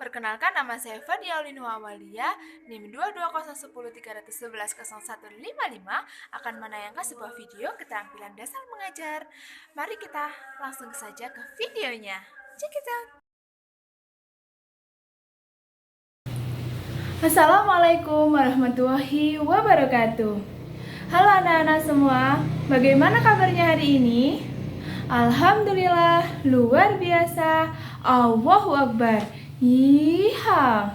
Perkenalkan, nama saya Fadia Aulinuha Amalia, NIM 22103110155 akan menayangkan sebuah video keterampilan dasar mengajar. Mari kita langsung saja ke videonya. Check it out. Assalamualaikum warahmatullahi wabarakatuh. Halo anak-anak semua, bagaimana kabarnya hari ini? Alhamdulillah, luar biasa. Allahu Akbar. Yiha.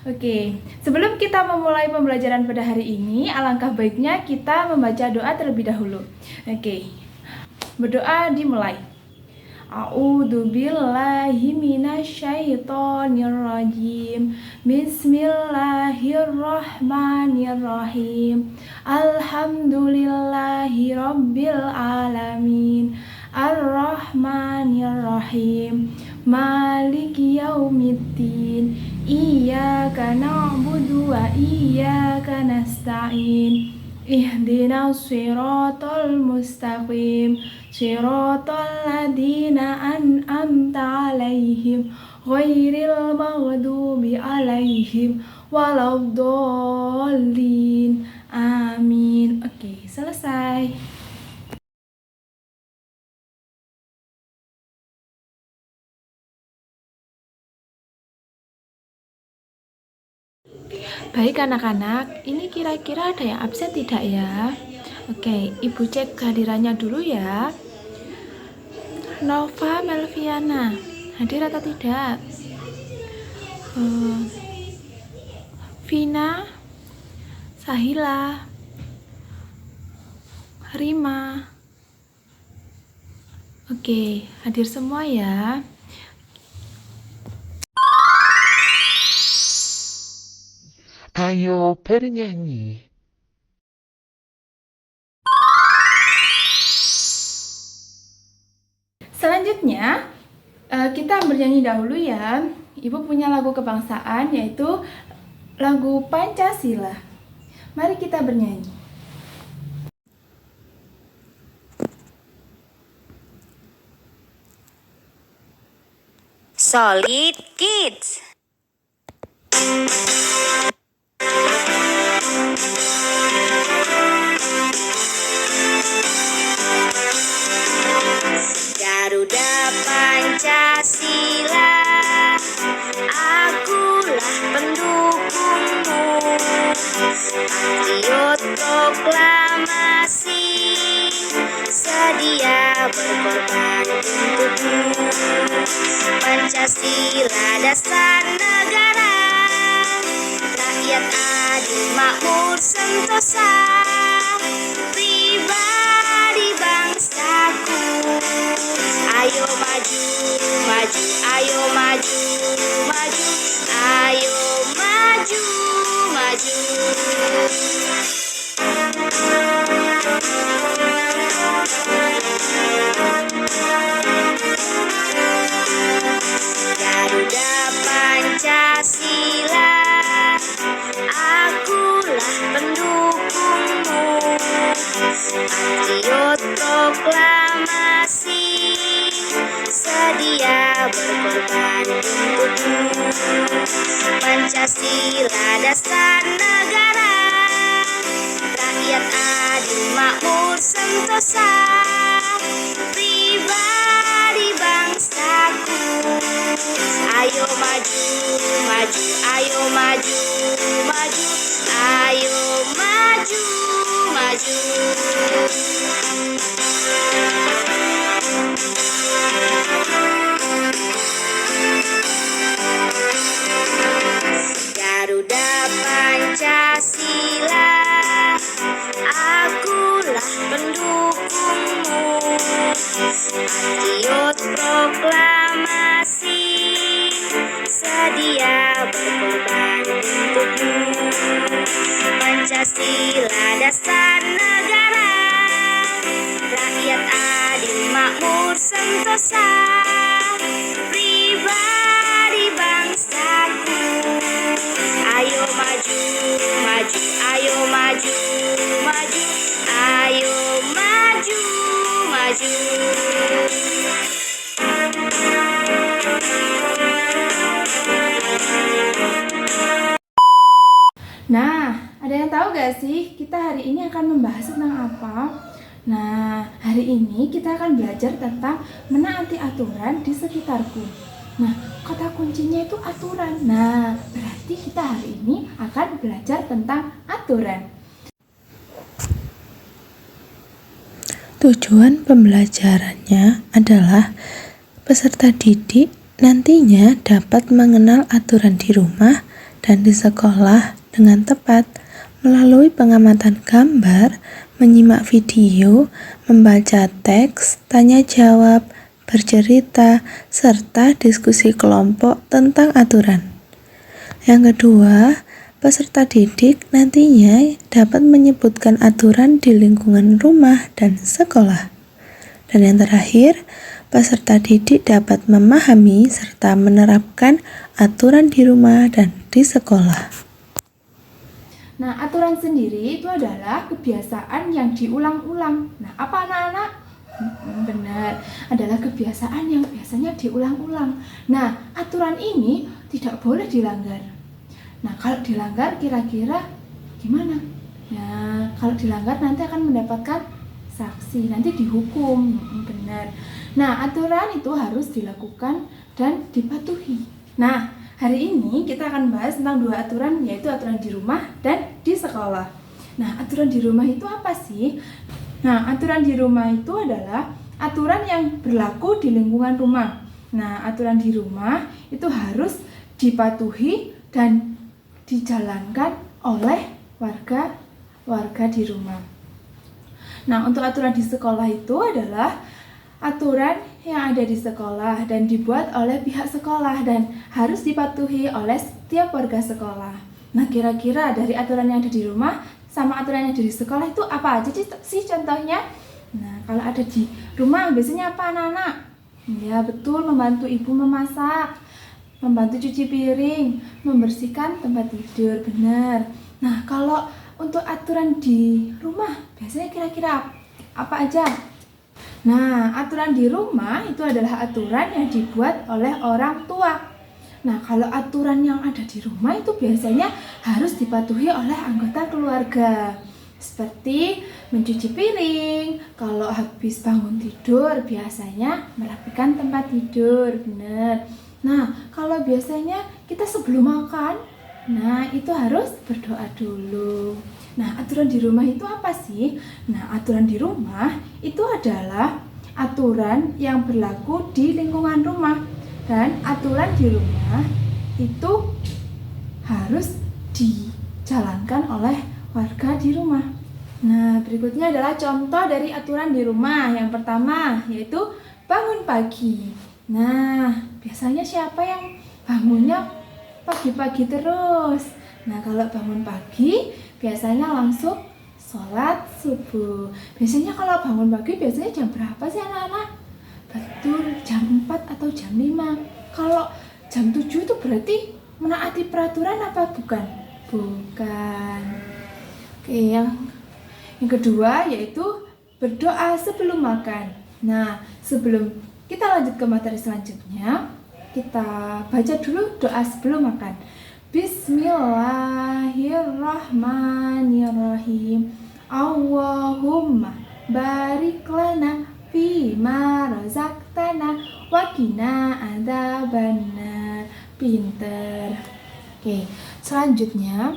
Oke, sebelum kita memulai pembelajaran pada hari ini, alangkah baiknya kita membaca doa terlebih dahulu. Oke, berdoa dimulai. A'udzu billahi minasyaitonir rajim. Bismillahirrahmanirrahim. Alhamdulillahi rabbil alamin. Ar-Rahmanir-Rahim. Maliki yaumiddin. Iyyaka na'budu wa iyyaka nasta'in. Ihdinas siratal mustaqim. Siratal ladzina an'amta 'alaihim ghairil maghdubi 'alaihim waladdallin. Amin. Oke, selesai. Baik anak-anak, ini kira-kira ada yang absen tidak ya? Oke, Ibu cek kehadirannya dulu ya. Nova Melviana, hadir atau tidak? Vina, Sahila, Rima. Oke, hadir semua ya. Ayo bernyanyi. Selanjutnya, kita bernyanyi dahulu ya. Ibu punya lagu kebangsaan, yaitu lagu Pancasila. Mari kita bernyanyi. Solid Kids. Garuda Pancasila, akulah pendukungmu. Patriot proklamasi, sedia berkorban untukmu. Pancasila dasar negara, rakyat adil makmur sentosa, pribadi bangsaku. Ayo maju, maju, ayo maju, maju, ayo maju, maju. Garuda Pancasila, akulah pendukungmu. Patriot proklamasi, sedia berkorban untukmu. Pancasila dasar negara, rakyat adil makmur sentosa, pribadi bangsaku. Ayo maju, maju, ayo maju, maju, ayo maju, maju. Garuda Pancasila, akulah pendukungmu. Patriot proklamasi, sedia berkorban untukmu. Pancasila dasar negara, rakyat adil makmur sentosa, pribadi bangsaku. Ayo maju, maju, ayo maju, maju, ayo maju, maju. Nah, ada yang tahu gak sih kita hari ini akan membahas tentang apa? Nah, hari ini kita akan belajar tentang menaati aturan di sekitarku. Nah, kata kuncinya itu aturan. Nah, berarti kita hari ini akan belajar tentang aturan. Tujuan pembelajarannya adalah peserta didik nantinya dapat mengenal aturan di rumah dan di sekolah dengan tepat melalui pengamatan gambar, menyimak video, membaca teks, tanya jawab, bercerita, serta diskusi kelompok tentang aturan. Yang kedua, peserta didik nantinya dapat menyebutkan aturan di lingkungan rumah dan sekolah. Dan yang terakhir, peserta didik dapat memahami serta menerapkan aturan di rumah dan di sekolah. Nah, aturan sendiri itu adalah kebiasaan yang diulang-ulang. Nah, apa anak-anak? Benar, adalah kebiasaan yang biasanya diulang-ulang. Nah, aturan ini tidak boleh dilanggar. Nah, kalau dilanggar kira-kira gimana? Nah, kalau dilanggar nanti akan mendapatkan sanksi, nanti dihukum. Benar. Nah, aturan itu harus dilakukan dan dipatuhi. Nah, hari ini kita akan bahas tentang dua aturan, yaitu aturan di rumah dan di sekolah. Nah, aturan di rumah itu apa sih? Nah, aturan di rumah itu adalah aturan yang berlaku di lingkungan rumah. Nah, aturan di rumah itu harus dipatuhi dan dijalankan oleh warga di rumah. Nah, untuk aturan di sekolah itu adalah aturan yang ada di sekolah dan dibuat oleh pihak sekolah dan harus dipatuhi oleh setiap warga sekolah. Nah, kira-kira dari aturan yang ada di rumah sama aturan yang ada di sekolah itu apa aja sih contohnya? Nah, kalau ada di rumah biasanya apa anak-anak? Ya, betul, membantu ibu memasak, membantu cuci piring, membersihkan tempat tidur, benar. Nah, kalau untuk aturan di rumah biasanya kira-kira apa aja? Nah, aturan di rumah itu adalah aturan yang dibuat oleh orang tua. Nah, kalau aturan yang ada di rumah itu biasanya harus dipatuhi oleh anggota keluarga. Seperti mencuci piring, kalau habis bangun tidur biasanya merapikan tempat tidur, benar. Nah, kalau biasanya kita sebelum makan, nah itu harus berdoa dulu. Nah, aturan di rumah itu apa sih? Nah, aturan di rumah itu adalah aturan yang berlaku di lingkungan rumah. Dan aturan di rumah itu harus dijalankan oleh warga di rumah. Nah, berikutnya adalah contoh dari aturan di rumah. Yang pertama yaitu bangun pagi. Nah, biasanya siapa yang bangunnya pagi-pagi terus? Nah, kalau bangun pagi biasanya langsung sholat subuh. Biasanya kalau bangun pagi biasanya jam berapa sih anak-anak? Betul, jam 4 atau jam 5. Kalau jam 7 itu berarti menaati peraturan apa bukan? Bukan. Oke, yang kedua yaitu berdoa sebelum makan. Nah, sebelum kita lanjut ke materi selanjutnya, kita baca dulu doa sebelum makan. Bismillahirrahmanirrahim. Allahumma barik lana fima razaqtana wa qina adzabannar. Pinter. Oke, selanjutnya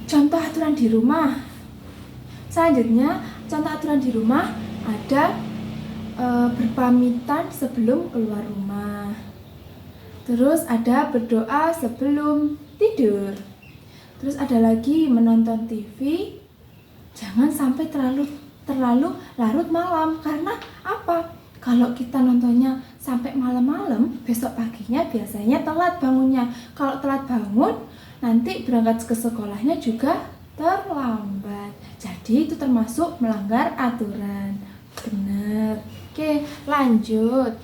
contoh aturan di rumah. Selanjutnya, contoh aturan di rumah ada berpamitan sebelum keluar rumah. Terus ada berdoa sebelum tidur. Terus ada lagi menonton TV jangan sampai terlalu larut malam. Karena apa? Kalau kita nontonnya sampai malam-malam, besok paginya biasanya telat bangunnya. Kalau telat bangun, nanti berangkat ke sekolahnya juga terlambat. Jadi itu termasuk melanggar aturan. Benar. Oke, lanjut.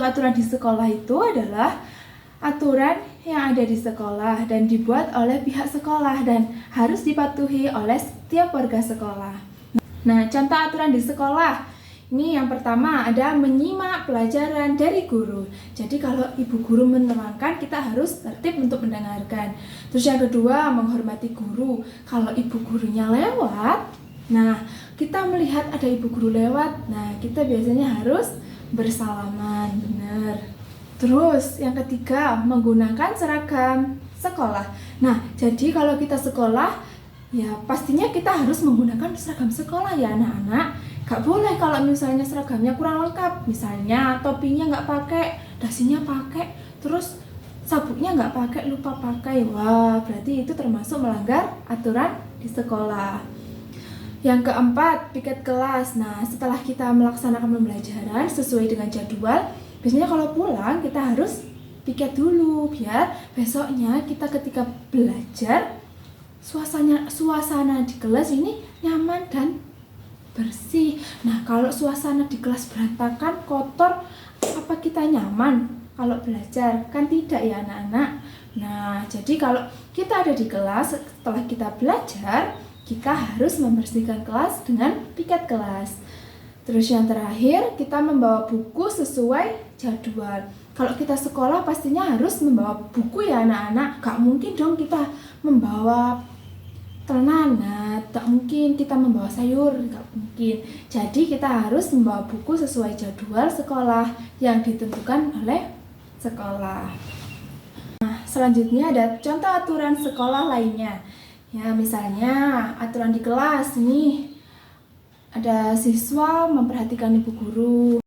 aturan di sekolah itu adalah aturan yang ada di sekolah dan dibuat oleh pihak sekolah dan harus dipatuhi oleh setiap warga sekolah. Nah, contoh aturan di sekolah. Ini yang pertama ada menyimak pelajaran dari guru. Jadi kalau ibu guru menerangkan, kita harus tertib untuk mendengarkan. Terus yang kedua, menghormati guru. Kalau ibu gurunya lewat, nah kita melihat ada ibu guru lewat, nah kita biasanya harus bersalaman, benar. Terus yang ketiga, menggunakan seragam sekolah. Nah, jadi kalau kita sekolah, ya pastinya kita harus menggunakan seragam sekolah ya anak-anak. Gak boleh kalau misalnya seragamnya kurang lengkap, misalnya topinya nggak pakai, dasinya pakai, terus sabuknya nggak pakai, lupa pakai. Wah, berarti itu termasuk melanggar aturan di sekolah. Yang keempat, piket kelas. Nah, setelah kita melaksanakan pembelajaran sesuai dengan jadwal, biasanya kalau pulang kita harus piket dulu biar besoknya kita ketika belajar suasana di kelas ini nyaman dan bersih. Nah, kalau suasana di kelas berantakan, kotor, apa kita nyaman kalau belajar? Kan tidak ya anak-anak. Nah, jadi kalau kita ada di kelas, setelah kita belajar, kita harus membersihkan kelas dengan piket kelas. Terus yang terakhir, kita membawa buku sesuai jadwal. Kalau kita sekolah pastinya harus membawa buku ya anak-anak. Gak mungkin dong kita membawa tenaga, tak mungkin kita membawa sayur, gak mungkin. Jadi kita harus membawa buku sesuai jadwal sekolah yang ditentukan oleh sekolah. Nah, selanjutnya ada contoh aturan sekolah lainnya. Ya, misalnya aturan di kelas ini ada siswa memperhatikan ibu guru.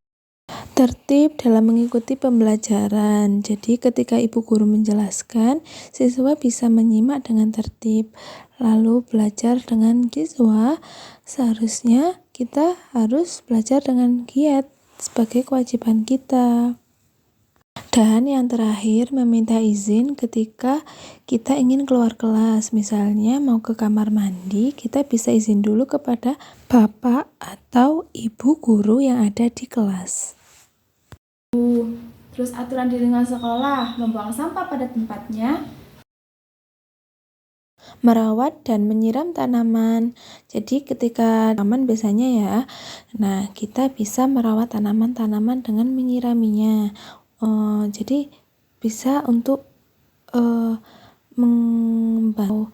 Tertib dalam mengikuti pembelajaran. Jadi ketika ibu guru menjelaskan, siswa bisa menyimak dengan tertib. Lalu belajar dengan siswa, seharusnya kita harus belajar dengan giat sebagai kewajiban kita. Dan yang terakhir, meminta izin ketika kita ingin keluar kelas. Misalnya mau ke kamar mandi, kita bisa izin dulu kepada bapak atau ibu guru yang ada di kelas. Terus aturan di lingkungan sekolah, membuang sampah pada tempatnya, merawat dan menyiram tanaman. Jadi ketika tanaman biasanya ya, nah kita bisa merawat tanaman-tanaman dengan menyiraminya. Jadi bisa untuk membantu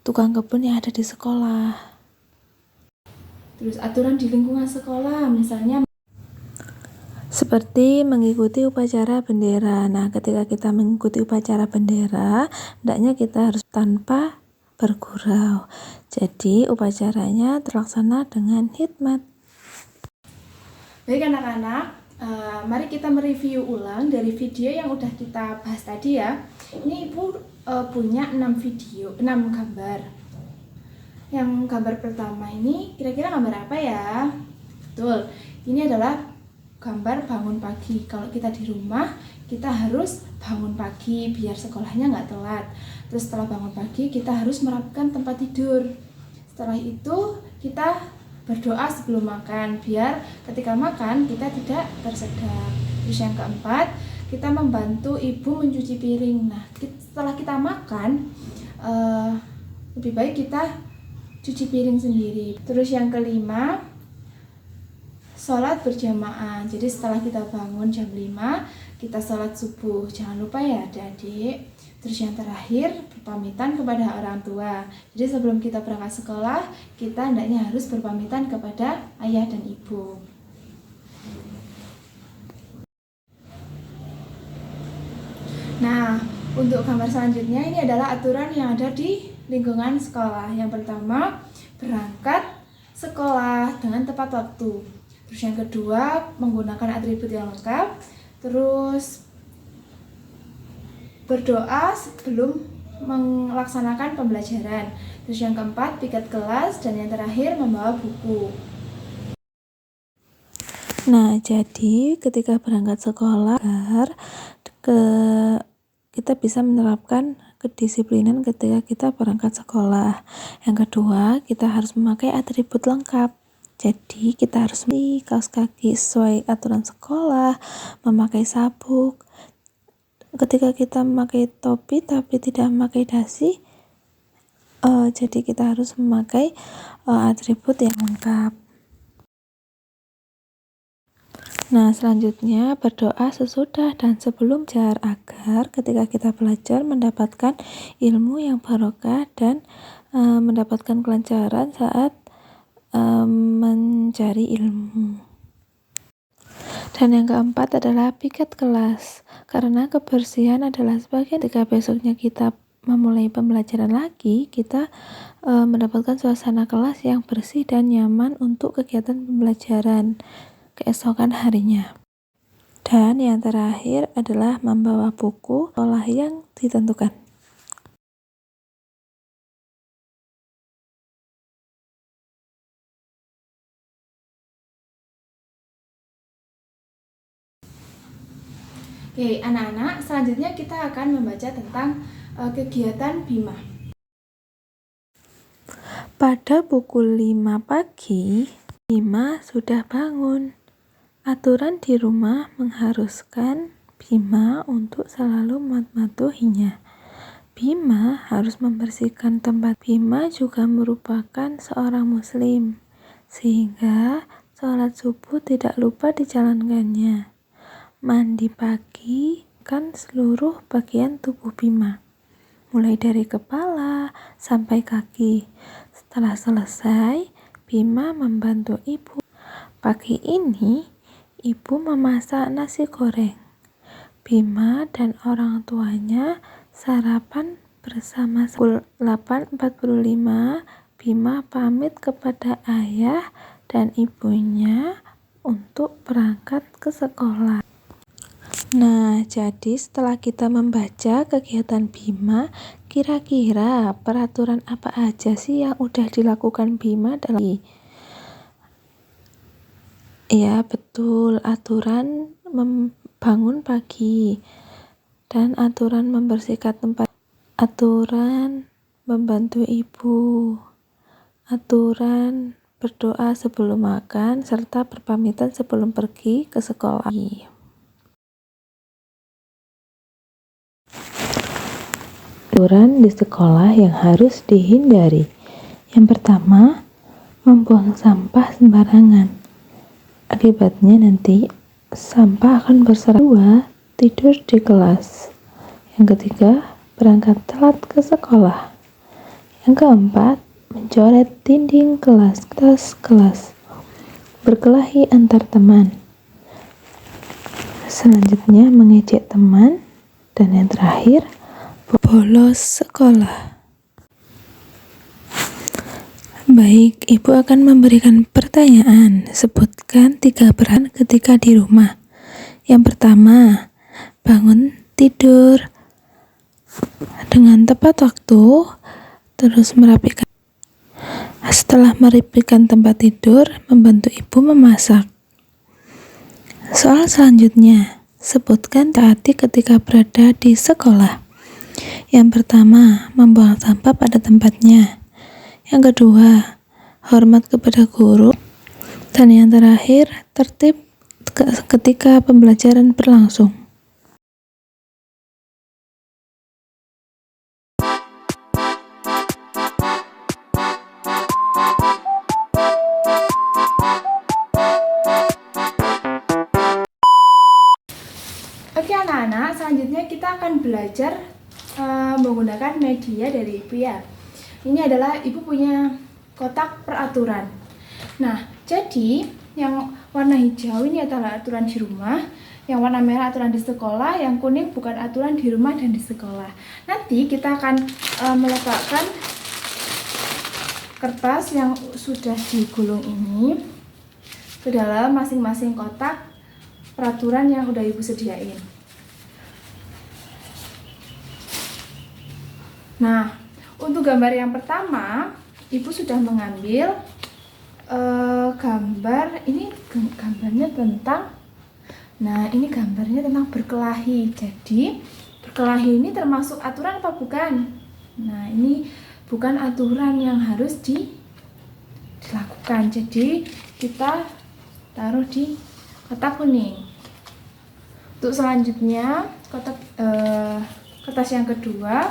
tukang kebun yang ada di sekolah. Terus aturan di lingkungan sekolah, misalnya seperti mengikuti upacara bendera. Nah, ketika kita mengikuti upacara bendera, hendaknya kita harus tanpa bergurau. Jadi, upacaranya terlaksana dengan hikmat. Baik anak-anak, mari kita mereview ulang dari video yang udah kita bahas tadi ya. Ini Ibu punya 6 gambar. Yang gambar pertama ini kira-kira gambar apa ya? Betul, ini adalah gambar bangun pagi. Kalau kita di rumah, kita harus bangun pagi biar sekolahnya nggak telat. Terus setelah bangun pagi, kita harus merapikan tempat tidur. Setelah itu, kita berdoa sebelum makan, biar ketika makan kita tidak tersedak. Terus yang keempat, kita membantu ibu mencuci piring. Nah, setelah kita makan, lebih baik kita cuci piring sendiri. Terus yang kelima, sholat berjamaah. Jadi setelah kita bangun jam 5, kita sholat subuh. Jangan lupa ya adik-adik. Terus yang terakhir, berpamitan kepada orang tua. Jadi sebelum kita berangkat sekolah, kita hendaknya harus berpamitan kepada ayah dan ibu. Nah, untuk gambar selanjutnya ini adalah aturan yang ada di lingkungan sekolah. Yang pertama, berangkat sekolah dengan tepat waktu. Terus yang kedua, menggunakan atribut yang lengkap. Terus berdoa sebelum melaksanakan pembelajaran. Terus yang keempat, piket kelas. Dan yang terakhir, membawa buku. Nah, jadi ketika berangkat sekolah, kita bisa menerapkan kedisiplinan ketika kita berangkat sekolah. Yang kedua, kita harus memakai atribut lengkap. Jadi kita harus beli kaos kaki sesuai aturan sekolah, memakai sabuk. Ketika kita memakai topi tapi tidak memakai dasi, jadi kita harus memakai atribut yang lengkap. Nah, selanjutnya berdoa sesudah dan sebelum belajar agar ketika kita belajar mendapatkan ilmu yang barokah dan mendapatkan kelancaran saat mencari ilmu. Dan yang keempat adalah piket kelas, karena kebersihan adalah sebagian ketika besoknya kita memulai pembelajaran lagi, kita mendapatkan suasana kelas yang bersih dan nyaman untuk kegiatan pembelajaran keesokan harinya. Dan yang terakhir adalah membawa buku sekolah yang ditentukan. Oke, anak-anak, selanjutnya kita akan membaca tentang kegiatan BIMA. Pada pukul 5 pagi, Bima sudah bangun. Aturan di rumah mengharuskan Bima untuk selalu mematuhinya. Bima harus membersihkan tempat. Bima juga merupakan seorang muslim, sehingga sholat subuh tidak lupa dijalankannya. Mandi pagi kan seluruh bagian tubuh Bima, mulai dari kepala sampai kaki. Setelah selesai, Bima membantu ibu. Pagi ini, ibu memasak nasi goreng. Bima dan orang tuanya sarapan bersama. Pukul 8.45, Bima pamit kepada ayah dan ibunya untuk berangkat ke sekolah. Nah, jadi setelah kita membaca kegiatan Bima, kira-kira peraturan apa aja sih yang udah dilakukan Bima dalam Ya, betul, aturan membangun pagi dan aturan membersihkan tempat, aturan membantu ibu, aturan berdoa sebelum makan, serta berpamitan sebelum pergi ke sekolah. Aturan di sekolah yang harus dihindari. Yang pertama, membuang sampah sembarangan. Akibatnya nanti sampah akan berserakan. 2, tidur di kelas. Yang ketiga, berangkat telat ke sekolah. Yang keempat, mencoret dinding kelas, tas kelas. Berkelahi antar teman. Selanjutnya, mengejek teman. Dan yang terakhir, bolos sekolah. Baik, ibu akan memberikan pertanyaan. Sebutkan 3 peran ketika di rumah. Yang pertama, bangun tidur dengan tepat waktu, terus merapikan. Setelah merapikan tempat tidur, membantu ibu memasak. Soal selanjutnya, sebutkan taati ketika berada di sekolah. Yang pertama, membuang sampah pada tempatnya. Yang kedua, hormat kepada guru. Dan yang terakhir, tertib ketika pembelajaran berlangsung. Oke anak-anak, selanjutnya kita akan belajar menggunakan media dari ibu ya. Ini adalah ibu punya kotak peraturan. Nah, jadi yang warna hijau ini adalah aturan di rumah, yang warna merah aturan di sekolah, yang kuning bukan aturan di rumah dan di sekolah. Nanti kita akan meletakkan kertas yang sudah digulung ini ke dalam masing-masing kotak peraturan yang udah ibu sediain. Nah, untuk gambar yang pertama, ibu sudah mengambil gambar. Ini gambarnya tentang, ini gambarnya tentang berkelahi. Jadi, berkelahi ini termasuk aturan apa bukan? Nah, ini bukan aturan yang harus dilakukan. Jadi, kita taruh di kotak kuning. Untuk selanjutnya, kertas yang kedua,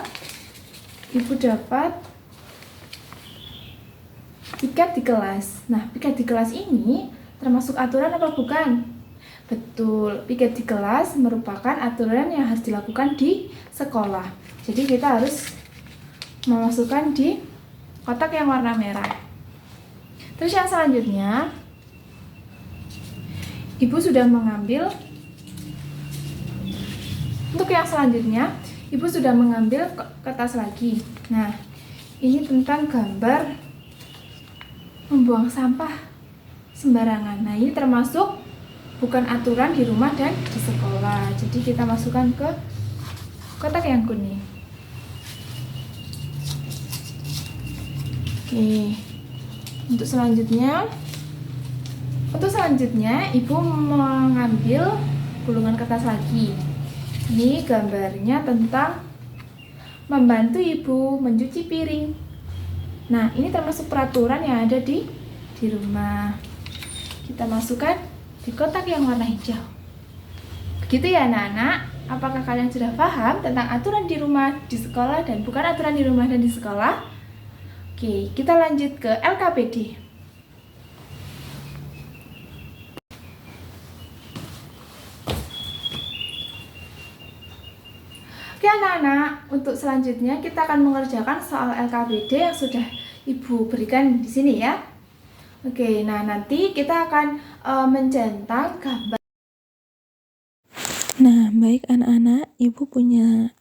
Ibu dapat piket di kelas. Nah, piket di kelas ini termasuk aturan apa bukan? Betul, piket di kelas merupakan aturan yang harus dilakukan di sekolah. Jadi kita harus memasukkan di kotak yang warna merah. Terus yang selanjutnya, Ibu sudah mengambil, untuk yang selanjutnya, Ibu sudah mengambil kertas lagi. Nah, ini tentang gambar membuang sampah sembarangan. Nah, ini termasuk bukan aturan di rumah dan di sekolah. Jadi kita masukkan ke kotak yang kuning. Oke. Untuk selanjutnya Ibu mengambil gulungan kertas lagi. Ini gambarnya tentang membantu Ibu mencuci piring. Nah, ini termasuk peraturan yang ada di rumah. Kita masukkan di kotak yang warna hijau. Begitu ya anak-anak. Apakah kalian sudah paham tentang aturan di rumah, di sekolah, dan bukan aturan di rumah dan di sekolah? Oke, kita lanjut ke LKPD. Oke anak-anak, untuk selanjutnya kita akan mengerjakan soal LKPD yang sudah Ibu berikan di sini ya. Oke, nah nanti kita akan mencentang gambar. Nah, baik anak-anak, Ibu punya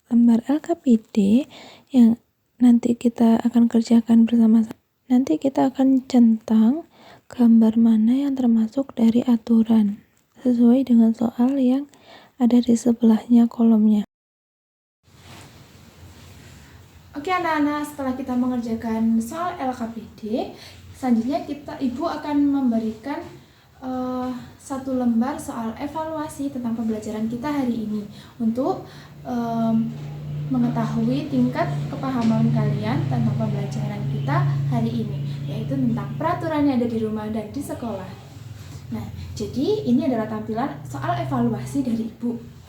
lembar LKPD yang nanti kita akan kerjakan bersama-sama. Nanti kita akan centang gambar mana yang termasuk dari aturan, sesuai dengan soal yang ada di sebelahnya kolomnya. Oke anak-anak, setelah kita mengerjakan soal LKPD, selanjutnya Ibu akan memberikan satu lembar soal evaluasi tentang pembelajaran kita hari ini untuk mengetahui tingkat kepahaman kalian tentang pembelajaran kita hari ini, yaitu tentang peraturan yang ada di rumah dan di sekolah. Nah, jadi ini adalah tampilan soal evaluasi dari Ibu.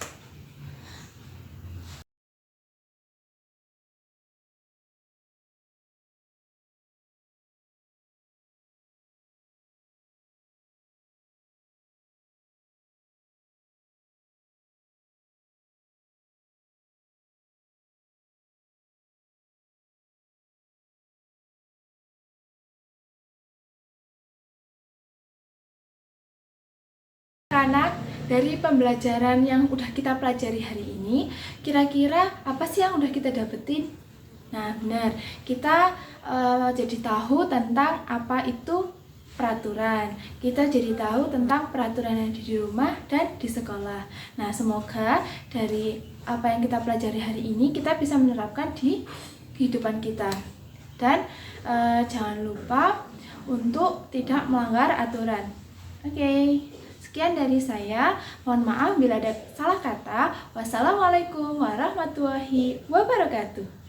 Anak, dari pembelajaran yang udah kita pelajari hari ini, kira-kira apa sih yang udah kita dapetin? Nah, benar, kita jadi tahu tentang apa itu peraturan. Kita jadi tahu tentang peraturan yang ada di rumah dan di sekolah. Nah, semoga dari apa yang kita pelajari hari ini kita bisa menerapkan di kehidupan kita. Dan jangan lupa untuk tidak melanggar aturan. Oke. Sekian dari saya, mohon maaf bila ada salah kata. Wassalamualaikum warahmatullahi wabarakatuh.